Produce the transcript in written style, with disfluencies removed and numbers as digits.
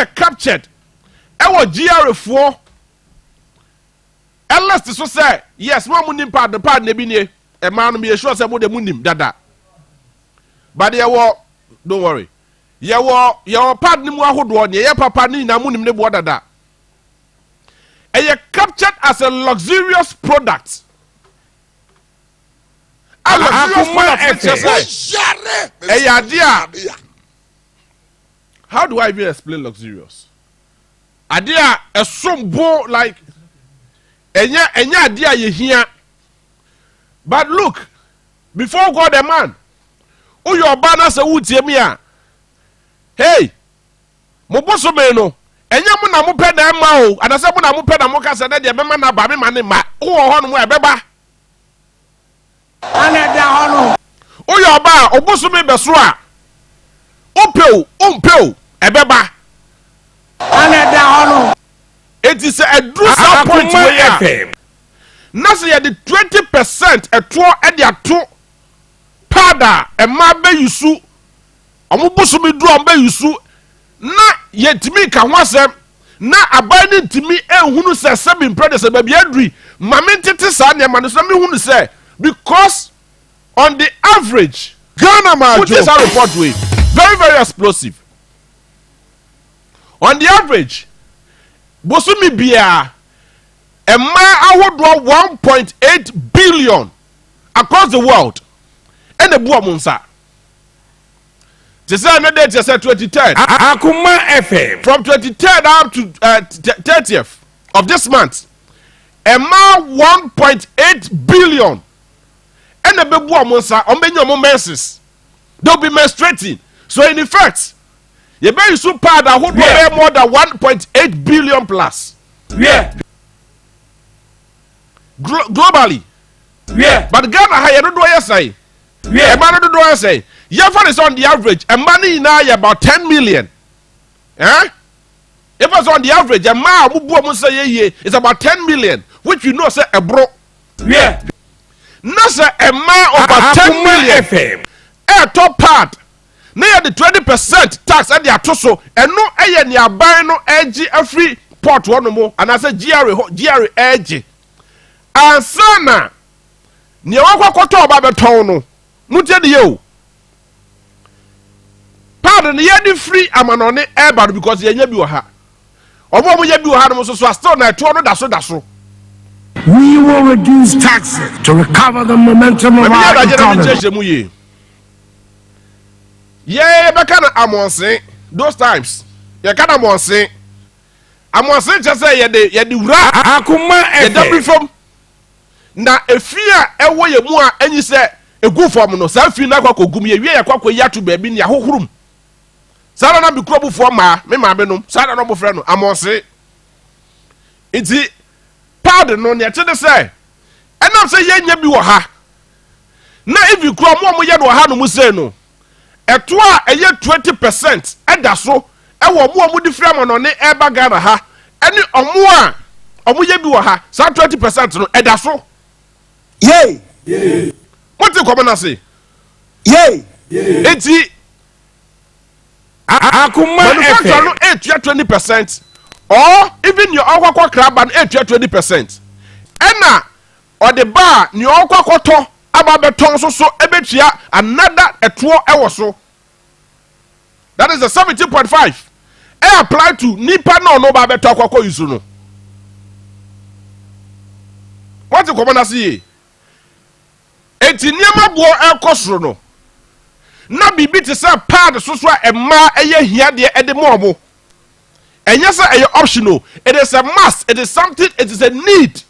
captured ewo GRA for elest so say yes mo munim pad the pad na bi nie e man no be sure say mo de munim dada but don't worry your pad ni mu ahodo ne ye papa ni na munim ne bo dada e captured as a luxurious product. Akoma how do I even explain luxurious? Adia a sombo like enya adia ye here. But look, before God a man, who your banner say wutie me a. Hey, mo boso me no. Enya mo na mo pe na ma o, anase mo na mo pe na mo ka se na de be ma na ba me ma ne ma. Wo ho no mo e beba. Ana da hono o yo ba obusu me beso a ompeu ebeba ana da hono it is a true point we na say ya the 20% eto e de ato pada e ma be yusu omubusu me du be yusu na yetimi ka ho asem na aban ni ntimi ehunu se sebi mpredese ba bia duri mame tete sa ne ma no so me hunu se because on the average Ghana man which is our report way very very explosive on the average bosumi bia a man ahodo 1.8 billion across the world and the bua munsa say another date say 23rd Akoma FM from 23rd up to 30th of this month a man 1.8 billion and the baby monsa on benyo menses they'll be menstruating so in effect you be so part that would be more than 1.8 billion plus globally but Ghana ha don't do say man do do say your fund is on the average and money now about 10 million if it's on the average a man who say it's about 10 million which you know say a bro na say a man over 10 million FM a top part na the 20% tax at the atoso and no eye ni aban no edge every port one mo and I say GRA edge ansana ni wakwakoto oba beton no mutie de yo pardon ye di free amanone airbad because ye nya bi wo ha omo ye bi wo ha no so still na eto no daso we will reduce taxes to recover the momentum of our economy. Yeah, but can amonse those times. You can amonse just say ye the ra Akoma FM from na efia ewo ye mu a anyi se egu form no sa fi na kwakogum ye wie ye kwakoya to baabi ne ahohurum sa na bi krobu fo ma me ma be no sa na no bofre no amonse enti pardon no ne tede say enam say ye nya bi wo ha na if you kro mo ye do ha no mu say no eto a eye 20% eda so e wo mo di frama no ne eba Ghana ha ene omo a omo ye bi wo ha sa 20% no eda so what you come and say eti Akoma FM no 20% or even your akwakwa crab and 20% ena or the bar ni okwakoto aba beton so ebetua another eto ewo so that is the 17.5 e apply to nipa no ba beto akwakwa yusu no what you come and say eti niama bo ekosoro no na bibi te say pad so emma eye hia de ede mo and yes, sir, optional. It is a must. It is something. It is a need.